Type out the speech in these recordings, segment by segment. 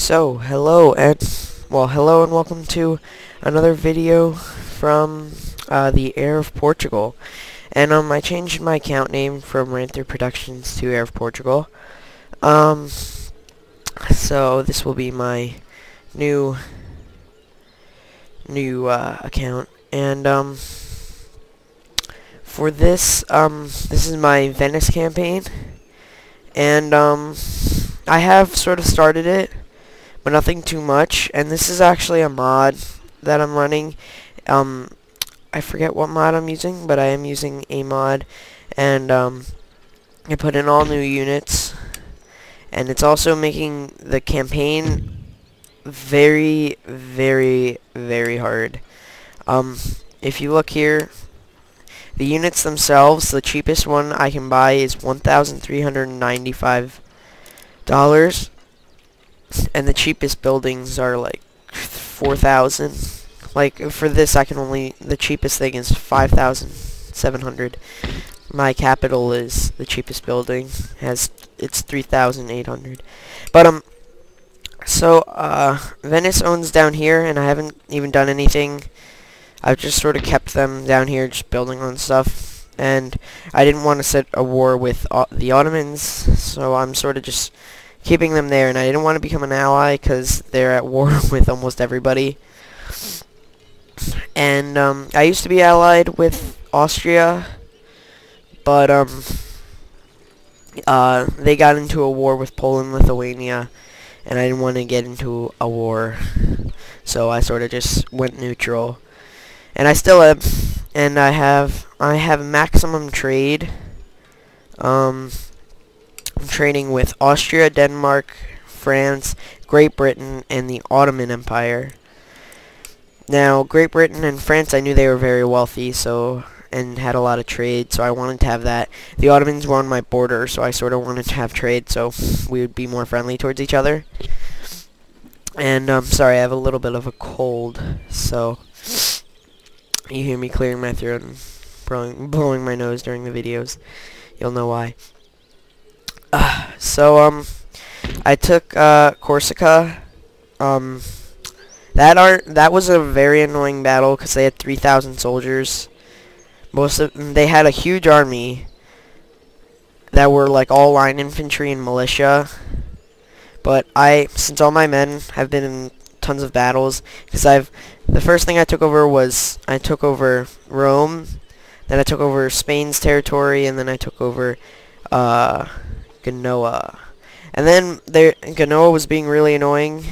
Hello and welcome to another video from the Heir of Portugal. And I changed my account name from Ranther Productions to Heir of Portugal. So this will be my new account, and for this this is my Venice campaign, and I have sort of started it, but nothing too much. And this is actually a mod that I'm running. I forget what mod I'm using, but I am using a mod, and I put in all new units, and it's also making the campaign very, very, very hard. If you look here, the units themselves, the cheapest one I can buy is $1,395. And the cheapest buildings are like 4,000. Like for this, the cheapest thing is 5,700. My capital is the cheapest building. It's 3,800. But Venice owns down here, and I haven't even done anything. I've just sort of kept them down here, just building on stuff. And I didn't want to set a war with the Ottomans, so I'm sort of just keeping them there. And I didn't want to become an ally because they're at war with almost everybody. And I used to be allied with Austria, but they got into a war with Poland, Lithuania, and I didn't want to get into a war, so I sort of just went neutral. And I still am, and I have maximum trade. I'm trading with Austria, Denmark, France, Great Britain, and the Ottoman Empire. Now, Great Britain and France, I knew they were very wealthy, and had a lot of trade, so I wanted to have that. The Ottomans were on my border, so I sort of wanted to have trade, so we would be more friendly towards each other. And sorry, I have a little bit of a cold, so you hear me clearing my throat and blowing my nose during the videos. You'll know why. I took Corsica. That was a very annoying battle because they had 3,000 soldiers. They had a huge army that were like all line infantry and militia. But since all my men have been in tons of battles, because the first thing I took over was I took over Rome, then I took over Spain's territory, and then I took over Genoa. And then Genoa was being really annoying,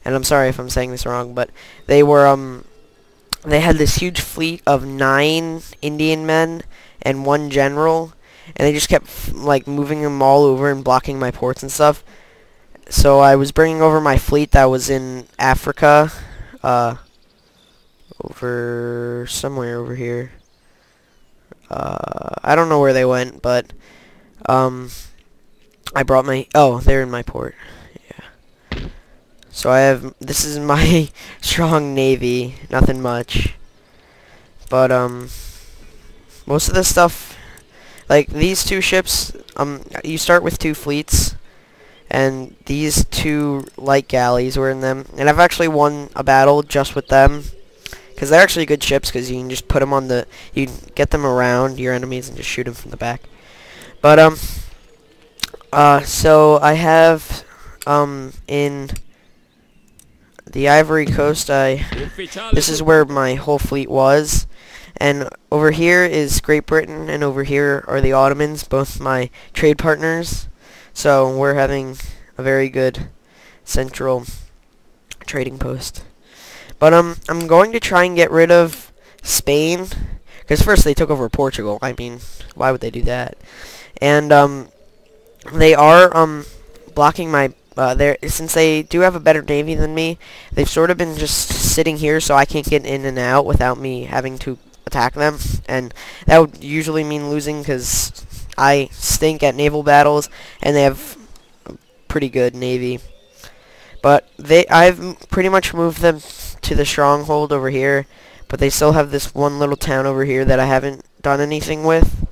and I'm sorry if I'm saying this wrong, but they had this huge fleet of 9 Indian men and 1 general, and they just kept like moving them all over and blocking my ports and stuff. So I was bringing over my fleet that was in Africa, over somewhere over here. I don't know where they went, but I brought they're in my port. Yeah. So this is my strong navy, nothing much. But most of the stuff, like these 2 ships, you start with 2 fleets, and these 2 light galleys were in them, and I've actually won a battle just with them, because they're actually good ships, because you can just put them on you can get them around your enemies and just shoot them from the back. But so I have in the Ivory Coast, this is where my whole fleet was, and over here is Great Britain, and over here are the Ottomans, both my trade partners. So we're having a very good central trading post. But I'm going to try and get rid of Spain, because first they took over Portugal. I mean, why would they do that? And they are blocking my since they do have a better navy than me, they've sort of been just sitting here so I can't get in and out without me having to attack them, and that would usually mean losing because I stink at naval battles, and they have a pretty good navy. But I've pretty much moved them to the stronghold over here, but they still have this one little town over here that I haven't done anything with.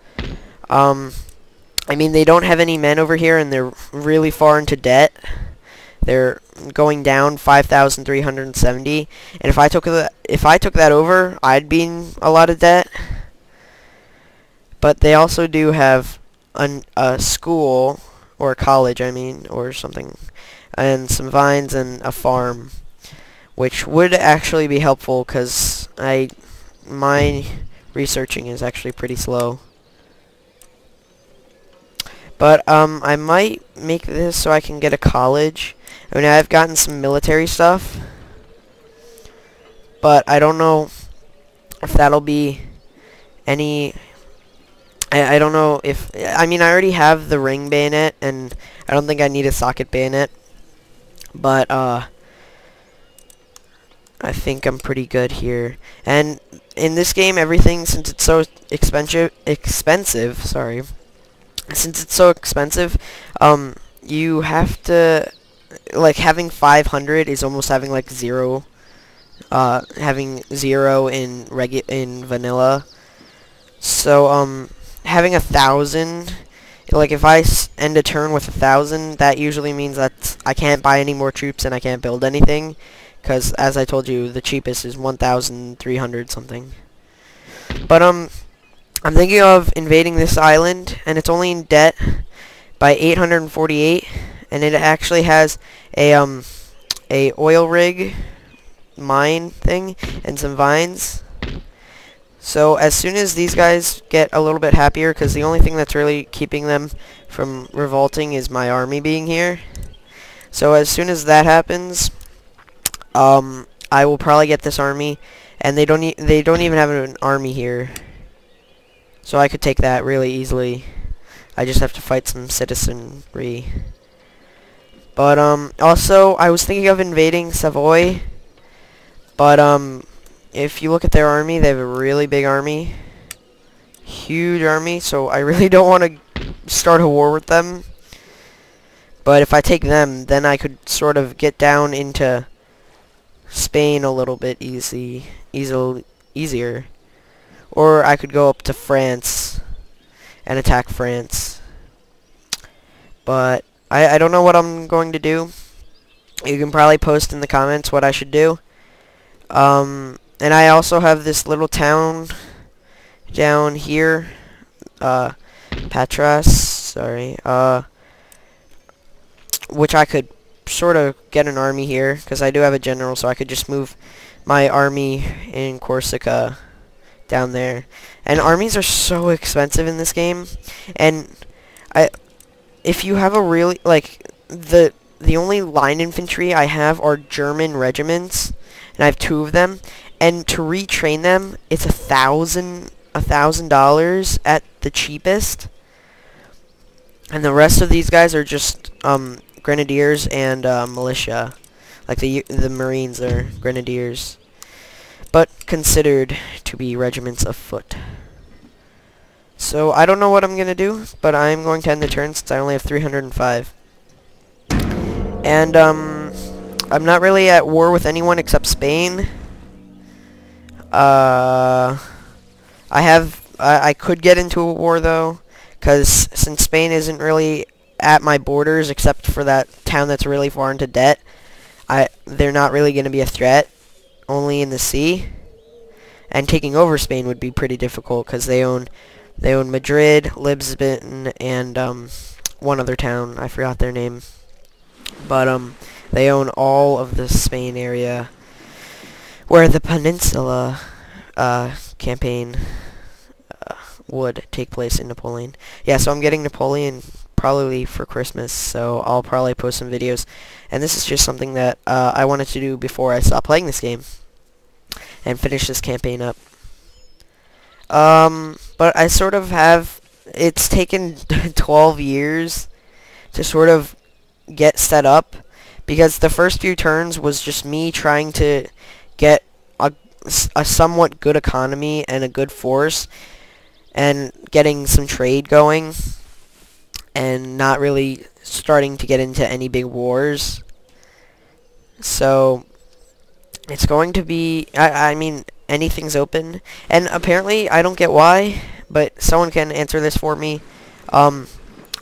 I mean, they don't have any men over here, and they're really far into debt. They're going down 5,370, and if I took that over, I'd be in a lot of debt. But they also do have a school, or a college, I mean, or something, and some vines and a farm, which would actually be helpful because my researching is actually pretty slow. But I might make this so I can get a college. I mean, I've gotten some military stuff, but I don't know if that'll be any. I don't know if, I mean, I already have the ring bayonet, and I don't think I need a socket bayonet, but I think I'm pretty good here. And in this game, everything, since it's so expensive, sorry, since it's so expensive, you have to, like, having 500 is almost having like zero, having zero in vanilla. So having 1,000, like if I end a turn with 1,000, that usually means that I can't buy any more troops and I can't build anything, because as I told you, the cheapest is 1,300 something. But I'm thinking of invading this island, and it's only in debt by 848, and it actually has a oil rig mine thing and some vines. So as soon as these guys get a little bit happier, because the only thing that's really keeping them from revolting is my army being here. So as soon as that happens, I will probably get this army, and they don't even have an army here. So I could take that really easily. I just have to fight some citizenry. But also I was thinking of invading Savoy, but if you look at their army, they have a really big army. Huge army, so I really don't want to start a war with them. But if I take them, then I could sort of get down into Spain a little bit easier. Or I could go up to France and attack France. But I don't know what I'm going to do. You can probably post in the comments what I should do. And I also have this little town down here, Patras, sorry, which I could sort of get an army here, because I do have a general, so I could just move my army in Corsica down there. And armies are so expensive in this game, and if you have a really, like, the only line infantry I have are German regiments, and I have 2 of them. And to retrain them, it's $1,000 at the cheapest. And the rest of these guys are just grenadiers and militia, like the Marines are grenadiers, but considered to be regiments of foot. So I don't know what I'm gonna do, but I'm going to end the turn since I only have 305. And I'm not really at war with anyone except Spain. I could get into a war though, because since Spain isn't really at my borders except for that town that's really far into debt, they're not really going to be a threat, only in the sea. And taking over Spain would be pretty difficult because they own Madrid, Lisbon, and one other town. I forgot their name, but they own all of the Spain area, where the Peninsula campaign would take place in Napoleon. Yeah, so I'm getting Napoleon probably for Christmas, so I'll probably post some videos. And this is just something that I wanted to do before I stop playing this game and finish this campaign up. But I sort of have, it's taken 12 years to sort of get set up, because the first few turns was just me trying to get a somewhat good economy and a good force, and getting some trade going, and not really starting to get into any big wars. So it's going to be, I mean, anything's open, and apparently I don't get why, but someone can answer this for me.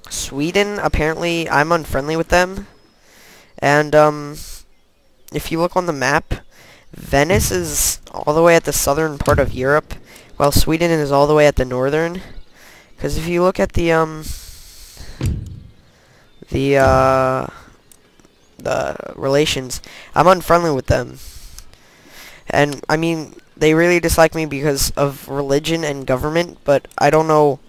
Sweden, apparently I'm unfriendly with them, And if you look on the map, Venice is all the way at the southern part of Europe, while Sweden is all the way at the northern. Because if you look at the relations, I'm unfriendly with them. And, I mean, they really dislike me because of religion and government, but I don't know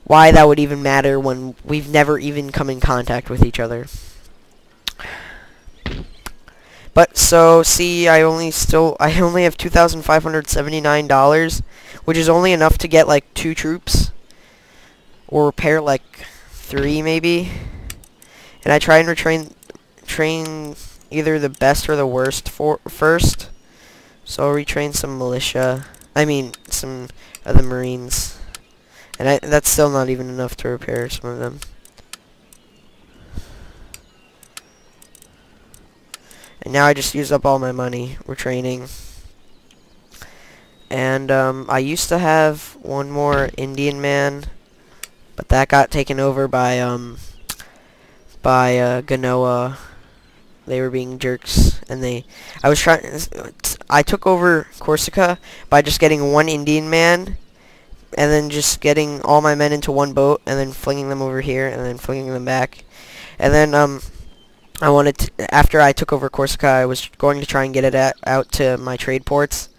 why that would even matter when we've never even come in contact with each other. But, so, see, I only have $2,579, which is only enough to get, like, 2 troops. Or repair, like, 3, maybe. And I try and train either the best or the worst first. So I'll retrain some militia. I mean, some of the Marines. And that's still not even enough to repair some of them. And now I just used up all my money retraining. And I used to have one more Indian man, but that got taken over by Genoa. They were being jerks, and I took over Corsica by just getting one Indian man, and then just getting all my men into one boat, and then flinging them over here, and then flinging them back. And then, after I took over Corsica, I was going to try and get it out to my trade ports,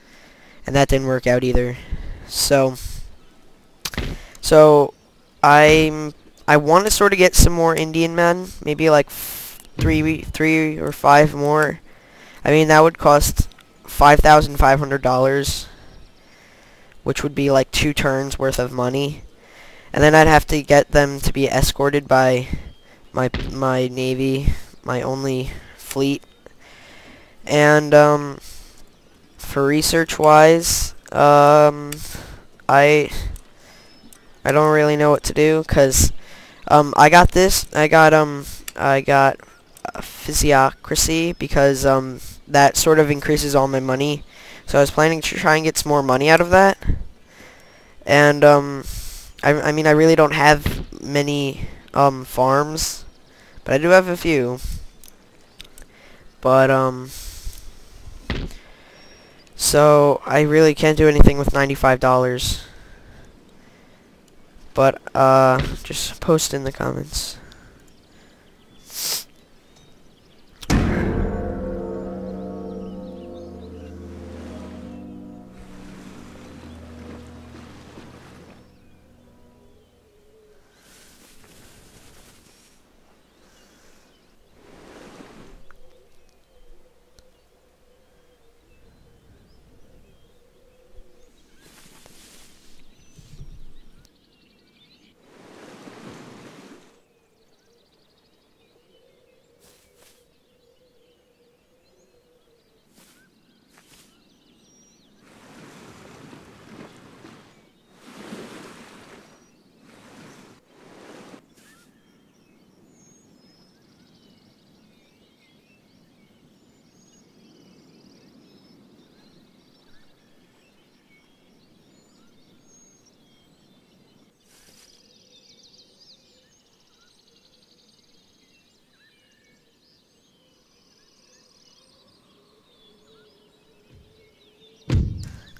and that didn't work out either. So I want to sort of get some more Indian men, maybe like three or 5 more. I mean, that would cost $5,500, which would be like 2 turns worth of money. And then I'd have to get them to be escorted by my navy, my only fleet. And for research wise, I don't really know what to do, cause I got physiocracy because that sort of increases all my money. So I was planning to try and get some more money out of that. And I mean, I really don't have many farms, but I do have a few. But so I really can't do anything with $95. But just post in the comments.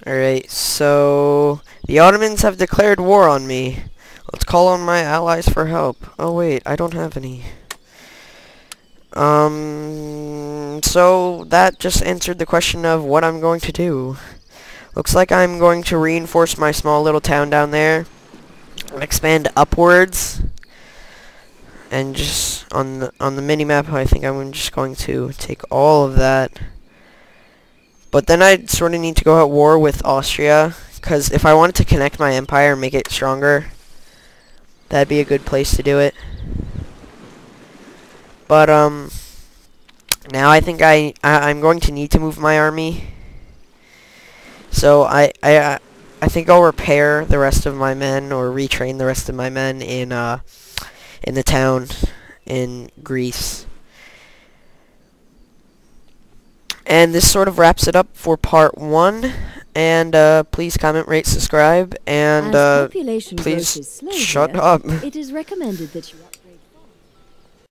Alright, so the Ottomans have declared war on me. Let's call on my allies for help. Oh wait, I don't have any. So that just answered the question of what I'm going to do. Looks like I'm going to reinforce my small little town down there, expand upwards, and just on the mini-map, I think I'm just going to take all of that. But then I'd sort of need to go at war with Austria, because if I wanted to connect my empire and make it stronger, that'd be a good place to do it. But now I think I'm going to need to move my army. So I think I'll repair the rest of my men, or retrain the rest of my men in the town in Greece. And this sort of wraps it up for part 1. And please comment, rate, subscribe, and please shut up. It is recommended that you